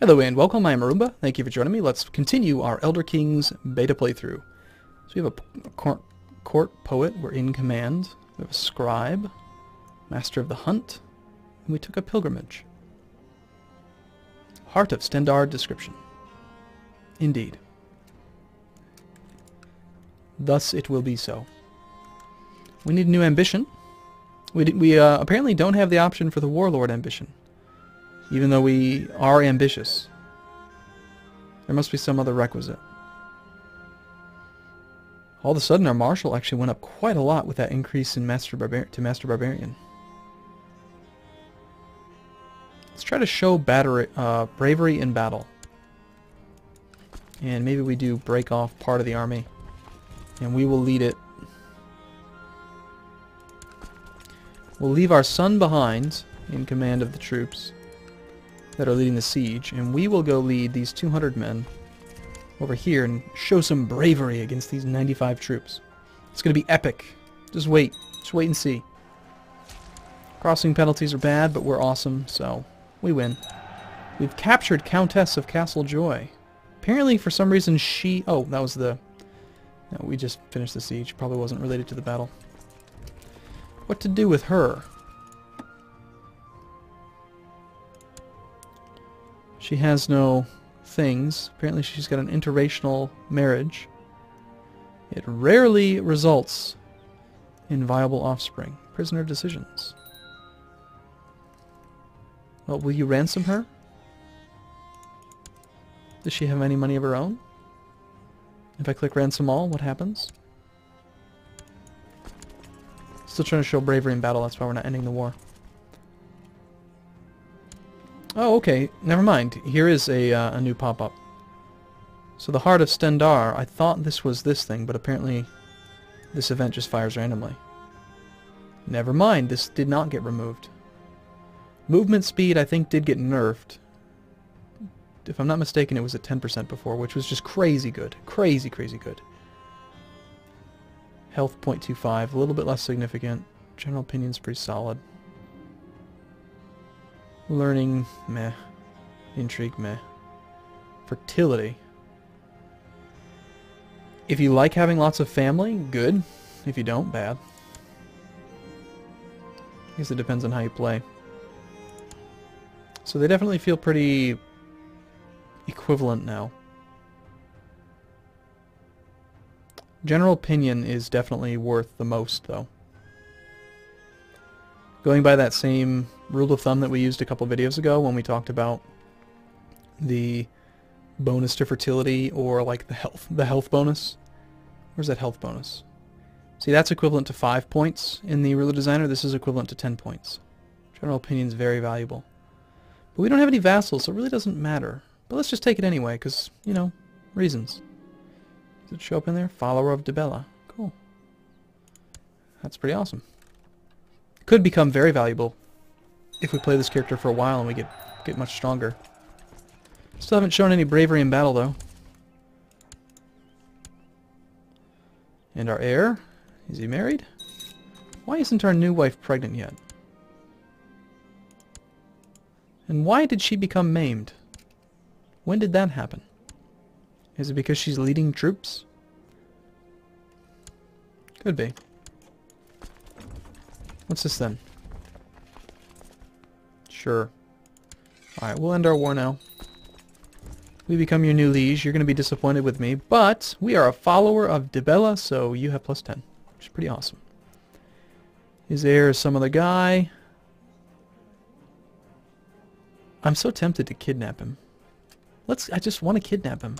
Hello and welcome, I am Arumba. Thank you for joining me. Let's continue our Elder Kings beta playthrough. So we have a court poet, we're in command. We have a scribe, master of the hunt, and we took a pilgrimage. Heart of Stendard description. Indeed. Thus it will be so. We need a new ambition. We apparently don't have the option for the warlord ambition. Even though we are ambitious. There must be some other requisite. All of a sudden our martial actually went up quite a lot with that increase in Master Barbarian. Let's try to show bravery in battle. And maybe we do break off part of the army. And we will lead it. We'll leave our son behind in command of the troops that are leading the siege, and we will go lead these 200 men over here and show some bravery against these 95 troops. It's going to be epic. Just wait and see. Crossing penalties are bad, but we're awesome, so we win. We've captured Countess of Castle Joy. Apparently, for some reason, oh, that was the... No, we just finished the siege. Probably wasn't related to the battle. What to do with her? She has no things. Apparently she's got an interracial marriage. It rarely results in viable offspring. Prisoner decisions. Well, will you ransom her? Does she have any money of her own? If I click ransom all, what happens? Still trying to show bravery in battle, that's why we're not ending the war. Oh, okay. Never mind. Here is a new pop-up. So the Heart of Stendar, I thought this was this thing, but apparently this event just fires randomly. Never mind. This did not get removed. Movement speed, I think, did get nerfed. If I'm not mistaken, it was at 10% before, which was just crazy good. Crazy, crazy good. Health 0.25, a little bit less significant. General opinion's pretty solid. Learning, meh. Intrigue, meh. Fertility. If you like having lots of family, good. If you don't, bad. I guess it depends on how you play. So they definitely feel pretty equivalent now. General opinion is definitely worth the most, though. Going by that same rule of thumb that we used a couple videos ago when we talked about the bonus to fertility, or like the health bonus. Where's that health bonus? See, that's equivalent to 5 points in the ruler designer. This is equivalent to 10 points. General opinion is very valuable. But we don't have any vassals, so it really doesn't matter. But let's just take it anyway, because, you know, reasons. Does it show up in there? Follower of Dibella. Cool. That's pretty awesome. Could become very valuable if we play this character for a while and we get much stronger. Still haven't shown any bravery in battle, though. And our heir? Is he married? Why isn't our new wife pregnant yet? And why did she become maimed? When did that happen? Is it because she's leading troops? Could be. What's this then? Sure. Alright, we'll end our war now. We become your new liege. You're going to be disappointed with me, but we are a follower of Dibella, so you have +10, which is pretty awesome. His heir is some other guy. I'm so tempted to kidnap him. I just want to kidnap him.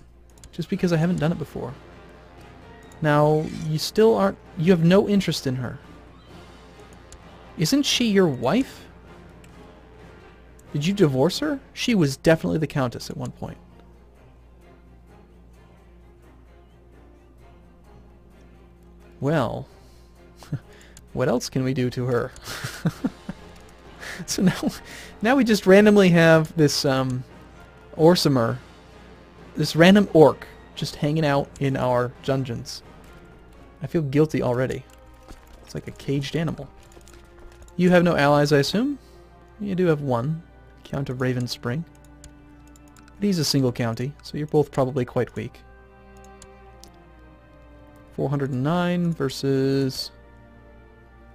Just because I haven't done it before. Now, you have no interest in her. Isn't she your wife? Did you divorce her? She was definitely the Countess at one point. Well, what else can we do to her? So now we just randomly have this Orsimer, this random orc, just hanging out in our dungeons. I feel guilty already. It's like a caged animal. You have no allies, I assume? You do have one. Count of Raven Spring. But he's a single county, so you're both probably quite weak. 409 versus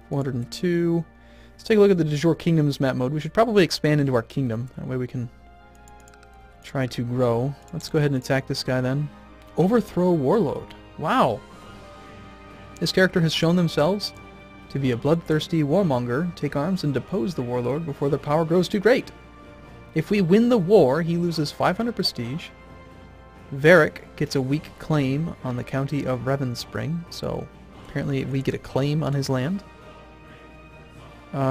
402. Let's take a look at the de jure kingdoms map mode. We should probably expand into our kingdom. That way we can try to grow. Let's go ahead and attack this guy then. Overthrow warlord. Wow. This character has shown themselves to be a bloodthirsty warmonger. Take arms and depose the warlord before their power grows too great. If we win the war, he loses 500 prestige. Varric gets a weak claim on the county of Revenspring, so apparently we get a claim on his land.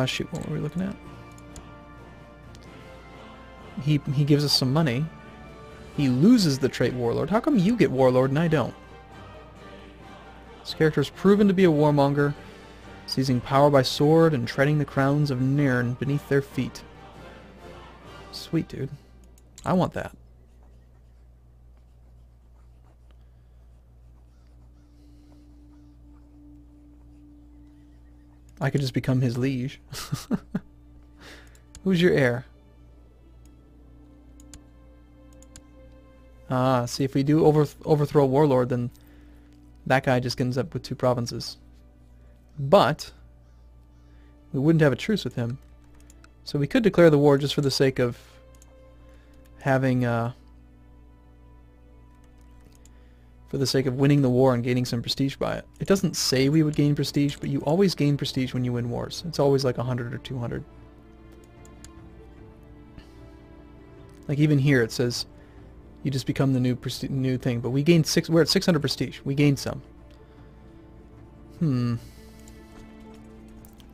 Shoot, what were we looking at? He gives us some money. He loses the trait warlord. How come you get warlord and I don't? This character is proven to be a warmonger, seizing power by sword and treading the crowns of Nairn beneath their feet. Sweet, dude. I want that. I could just become his liege. Who's your heir? Ah, see, if we do overthrow warlord, then that guy just ends up with 2 provinces. But we wouldn't have a truce with him. So we could declare the war just for the sake of having, for the sake of winning the war and gaining some prestige by it. It doesn't say we would gain prestige, but you always gain prestige when you win wars. It's always like 100 or 200. Like even here it says you just become the new thing, but we gained we're at 600 prestige. We gained some.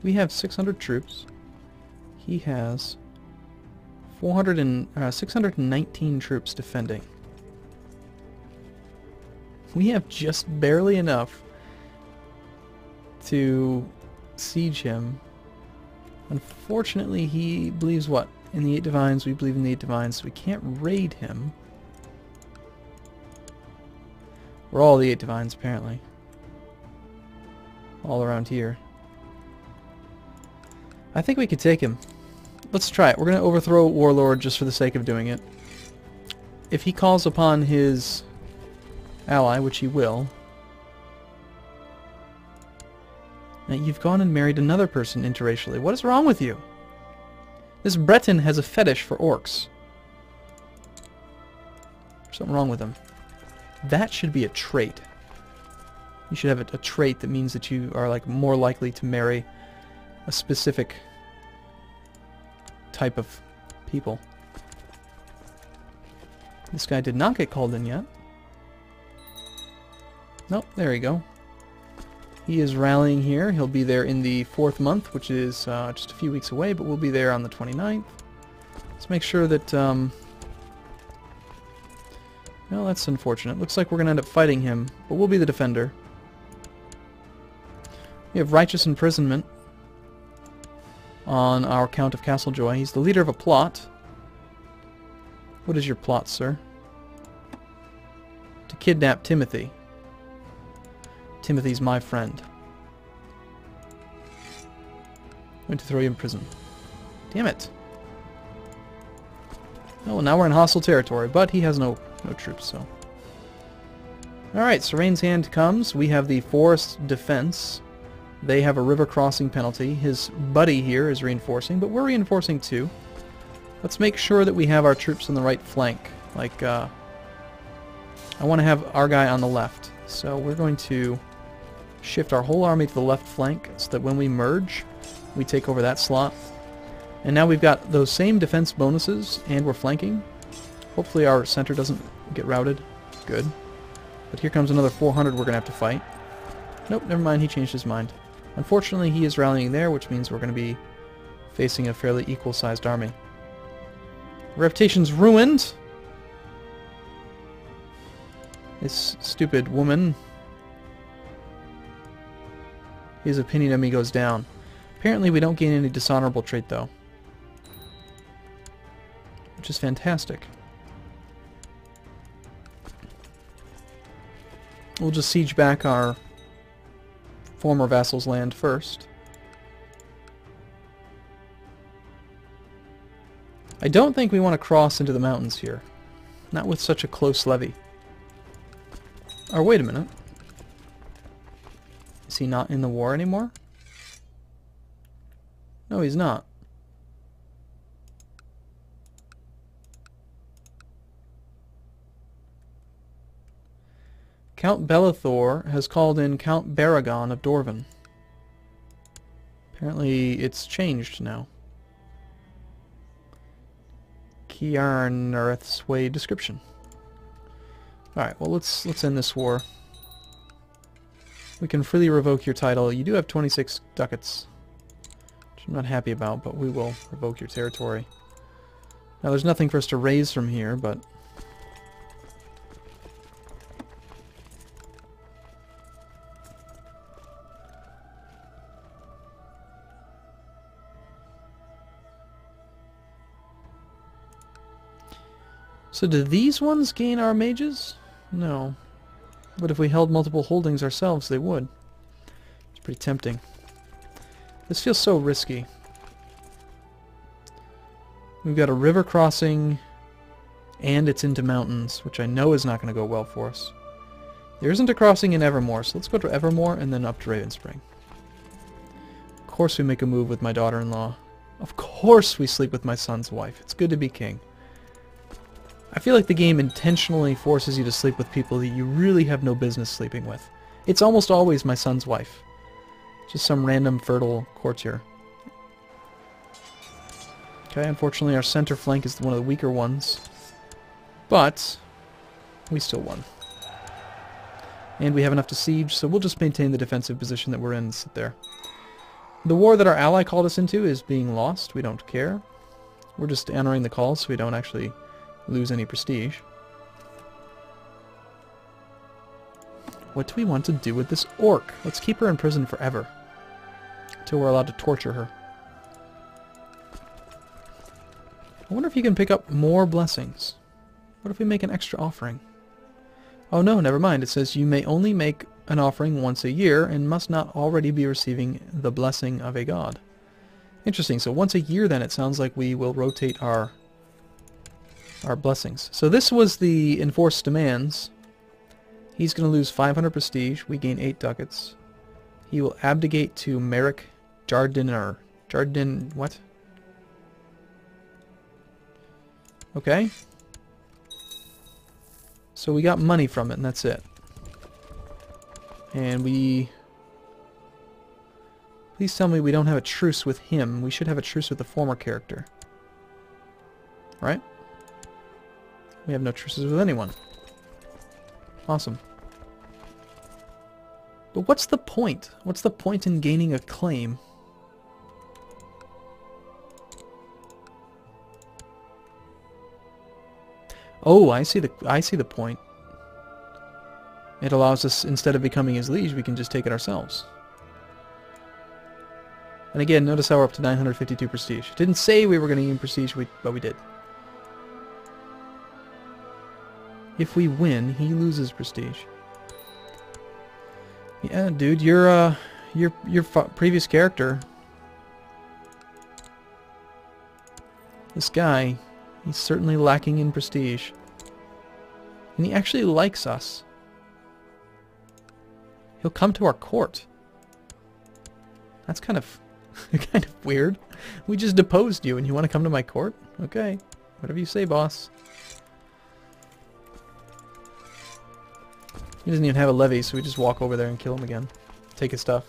We have 600 troops. He has 619 troops defending. We have just barely enough to siege him. Unfortunately, he believes what? In the 8 divines. We believe in the 8 divines, so we can't raid him. We're all the 8 divines, apparently. All around here. I think we could take him. Let's try it. We're going to overthrow warlord just for the sake of doing it. If he calls upon his ally, which he will. Now you've gone and married another person interracially. What is wrong with you? This Breton has a fetish for orcs. There's something wrong with him. That should be a trait. You should have a trait that means that you are like more likely to marry a specific type of people. This guy did not get called in yet. Nope, there you go. He is rallying here. He'll be there in the 4th month, which is just a few weeks away, but we'll be there on the 29th. Let's make sure that... well, that's unfortunate. Looks like we're going to end up fighting him, but we'll be the defender. We have righteous imprisonment on our Count of Castlejoy. He's the leader of a plot. What is your plot, sir? To kidnap Timothy. Timothy's my friend. I'm going to throw you in prison. Damn it. Oh, well, now we're in hostile territory, but he has no troops, so... Alright, Serain's hand comes. We have the forest defense. They have a river crossing penalty. His buddy here is reinforcing, but we're reinforcing too. Let's make sure that we have our troops on the right flank. Like, I want to have our guy on the left. So we're going to shift our whole army to the left flank so that when we merge, we take over that slot. And now we've got those same defense bonuses, and we're flanking. Hopefully our center doesn't get routed. Good. But here comes another 400 we're going to have to fight. Nope, never mind, he changed his mind. Unfortunately, he is rallying there, which means we're going to be facing a fairly equal-sized army. Reputation's ruined! This stupid woman. His opinion of me goes down. Apparently we don't gain any dishonorable trait, though. Which is fantastic. We'll just siege back our former vassal's land first. I don't think we want to cross into the mountains here. Not with such a close levy. Or wait a minute. Is he not in the war anymore? No, he's not. Count Belethor has called in Count Baragon of Dorvan. Apparently it's changed now. Kiarnareth's Way description. Alright, well let's end this war. We can freely revoke your title. You do have 26 ducats, which I'm not happy about, but we will revoke your territory. Now there's nothing for us to raise from here, but so do these ones gain our mages? No. But if we held multiple holdings ourselves, they would. It's pretty tempting. This feels so risky. We've got a river crossing, and it's into mountains, which I know is not going to go well for us. There isn't a crossing in Evermore, so let's go to Evermore and then up to Ravenspring. Of course we make a move with my daughter-in-law. Of course we sleep with my son's wife. It's good to be king. I feel like the game intentionally forces you to sleep with people that you really have no business sleeping with. It's almost always my son's wife. Just some random fertile courtier. Okay, unfortunately our center flank is one of the weaker ones. But we still won. And we have enough to siege, so we'll just maintain the defensive position that we're in and sit there. The war that our ally called us into is being lost. We don't care. We're just honoring the call so we don't actually lose any prestige. What do we want to do with this orc? Let's keep her in prison forever. Until we're allowed to torture her. I wonder if you can pick up more blessings. What if we make an extra offering? Oh no, never mind. It says you may only make an offering once a year and must not already be receiving the blessing of a god. Interesting. So once a year then it sounds like we will rotate our blessings. So this was the enforced demands. He's going to lose 500 prestige. We gain 8 ducats. He will abdicate to Merrick Jardiner. Jardin... what? Okay. So we got money from it, and that's it. And we... Please tell me we don't have a truce with him. We should have a truce with the former character. Right? We have no truces with anyone. Awesome. But what's the point? What's the point in gaining a claim? Oh, I see the point. It allows us, instead of becoming his liege, we can just take it ourselves. And again, notice how we're up to 952 prestige. It didn't say we were going to gain prestige, but we did. If we win, he loses prestige. Yeah, dude, your previous character, this guy, he's certainly lacking in prestige. And he actually likes us. He'll come to our court. That's kind of kind of weird. We just deposed you and you want to come to my court? Okay. Whatever you say, boss. He doesn't even have a levy, so we just walk over there and kill him again. Take his stuff.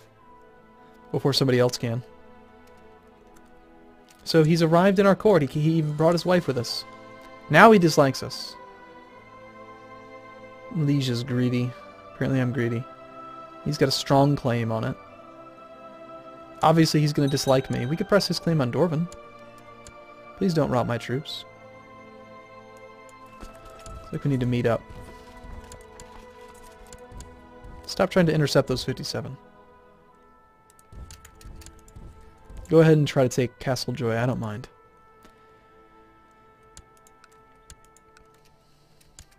Before somebody else can. So he's arrived in our court. He even brought his wife with us. Now he dislikes us. Liege is greedy. Apparently I'm greedy. He's got a strong claim on it. Obviously he's going to dislike me. We could press his claim on Dorvan. Please don't rob my troops. Looks like we need to meet up. Stop trying to intercept those 57. Go ahead and try to take Castle Joy. I don't mind.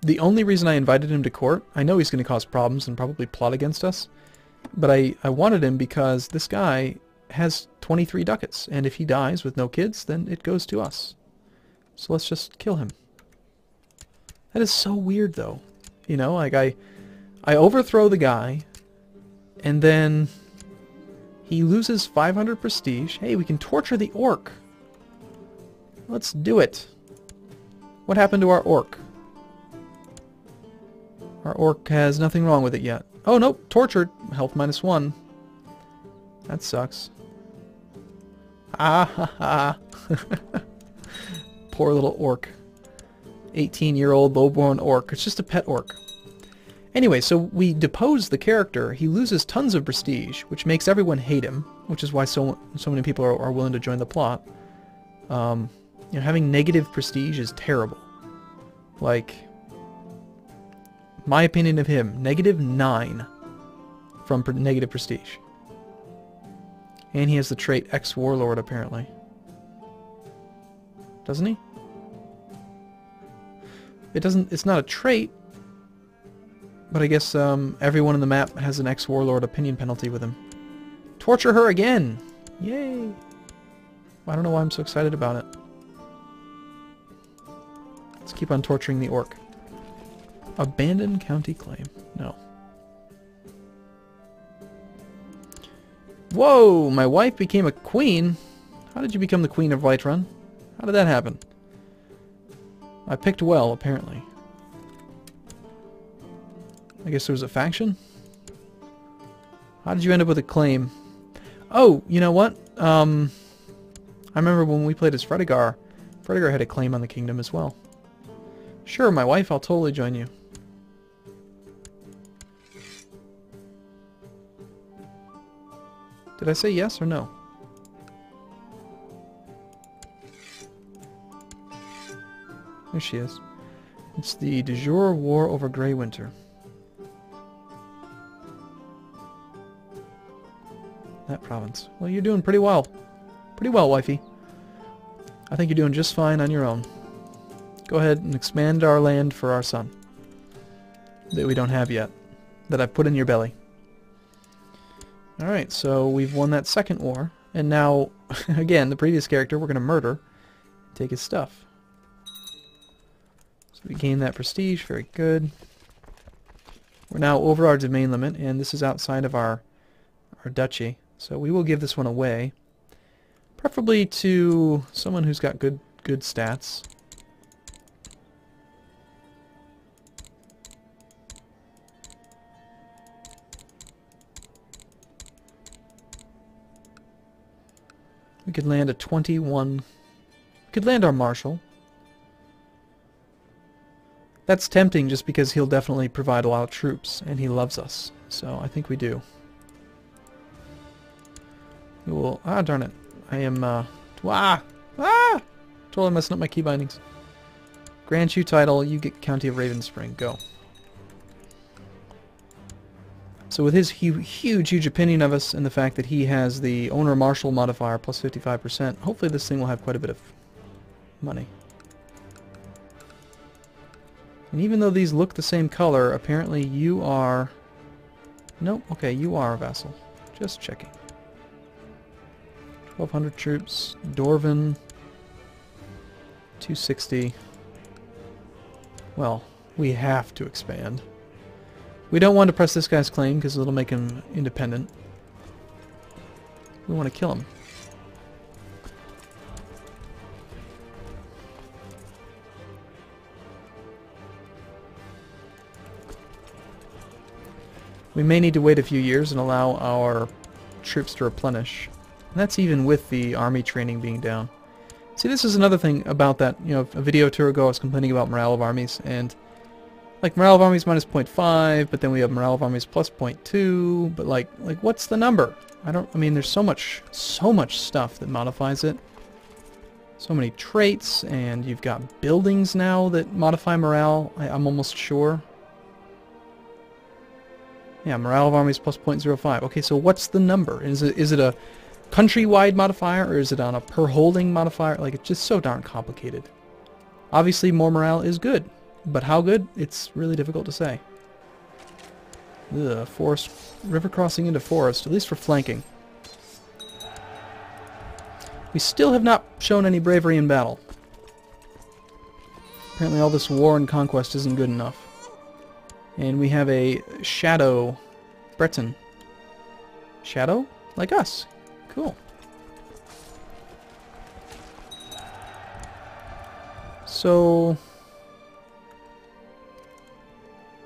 The only reason I invited him to court, I know he's going to cause problems and probably plot against us, but I wanted him because this guy has 23 ducats, and if he dies with no kids, then it goes to us. So let's just kill him. That is so weird, though. You know, like I overthrow the guy, and then he loses 500 prestige. Hey, we can torture the orc. Let's do it. What happened to our orc? Our orc has nothing wrong with it yet. Oh, nope. Tortured. Health -1. That sucks. Ah ha ha. Poor little orc. 18-year-old lowborn orc. It's just a pet orc. Anyway, so we depose the character. He loses tons of prestige, which makes everyone hate him, which is why so many people are willing to join the plot. You know, having negative prestige is terrible. Like, my opinion of him, -9 from negative prestige. And he has the trait ex-warlord, apparently. Doesn't he? It's not a trait, but I guess everyone in the map has an ex-warlord opinion penalty with him. Torture her again! Yay! I don't know why I'm so excited about it. Let's keep on torturing the orc. Abandon county claim. No. Whoa! My wife became a queen? How did you become the queen of Whiterun? How did that happen? I picked well, apparently. I guess there was a faction? How did you end up with a claim? Oh, you know what? I remember when we played as Fredegar. Fredegar had a claim on the kingdom as well. Sure, my wife, I'll totally join you. Did I say yes or no? There she is. It's the de jure war over Grey Winter. That province. Well, you're doing pretty well. Pretty well, wifey. I think you're doing just fine on your own. Go ahead and expand our land for our son. That we don't have yet. That I've put in your belly. Alright, so we've won that second war. And now, again, the previous character we're going to murder. Take his stuff. So we gain that prestige. Very good. We're now over our domain limit, and this is outside of our duchy. So we will give this one away. Preferably to someone who's got good stats. We could land a 21. We could land our marshal. That's tempting just because he'll definitely provide a lot of troops, and he loves us. So I think we do. We will... Ah, darn it. I am... Totally messing up my key bindings. Grant you title, you get County of Ravenspring. Go. So with his huge opinion of us and the fact that he has the owner marshal modifier plus 55%, hopefully this thing will have quite a bit of money. And even though these look the same color, apparently you are... Nope, okay, you are a vassal. Just checking. 1,200 troops. Dorvan. 260. Well, we have to expand. We don't want to press this guy's claim because it'll make him independent. We want to kill him. We may need to wait a few years and allow our troops to replenish. And that's even with the army training being down. See, this is another thing about that, you know, a video or two ago I was complaining about morale of armies, and like morale of armies minus 0.5, but then we have morale of armies plus 0.2, but like what's the number? I mean, there's so much stuff that modifies it. So many traits, and you've got buildings now that modify morale, I'm almost sure. Yeah, morale of armies plus 0.05. Okay, so what's the number? Is it a countrywide modifier, or is it on a per holding modifier? Like, it's just so darn complicated. Obviously, more morale is good, but how good? It's really difficult to say. Ugh, forest, river crossing into forest, at least for flanking. We still have not shown any bravery in battle. Apparently all this war and conquest isn't good enough. And we have a shadow Breton. Shadow? Like us. Cool. So...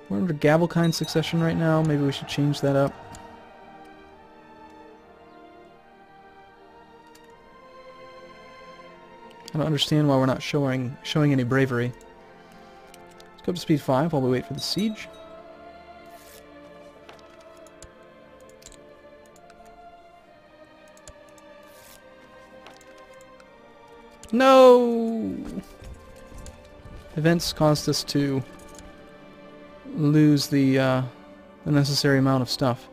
we're under Gavelkind succession right now. Maybe we should change that up. I don't understand why we're not showing any bravery. Let's go up to speed 5 while we wait for the siege. No! Events caused us to lose the necessary amount of stuff.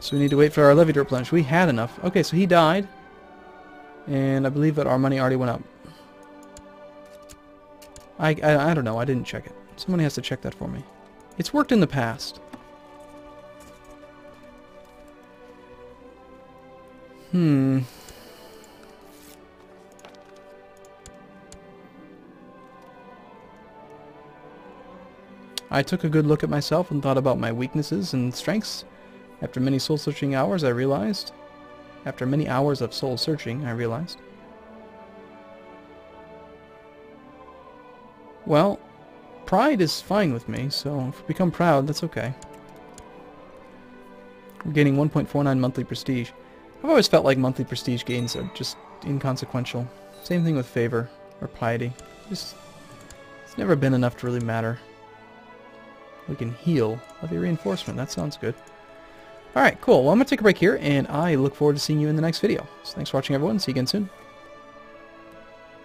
So we need to wait for our levy to replenish. We had enough. Okay, so he died. And I believe that our money already went up. I don't know. I didn't check it. Somebody has to check that for me. It's worked in the past. I took a good look at myself and thought about my weaknesses and strengths. After many soul-searching hours, I realized... After many hours of soul-searching, I realized... Well, pride is fine with me, so if we become proud, that's okay. We're gaining 1.49 monthly prestige. I've always felt like monthly prestige gains are just inconsequential. Same thing with favor, or piety. It's never been enough to really matter. We can heal. Levy reinforcement, that sounds good. Alright, cool. Well, I'm going to take a break here, and I look forward to seeing you in the next video. So thanks for watching, everyone. See you again soon.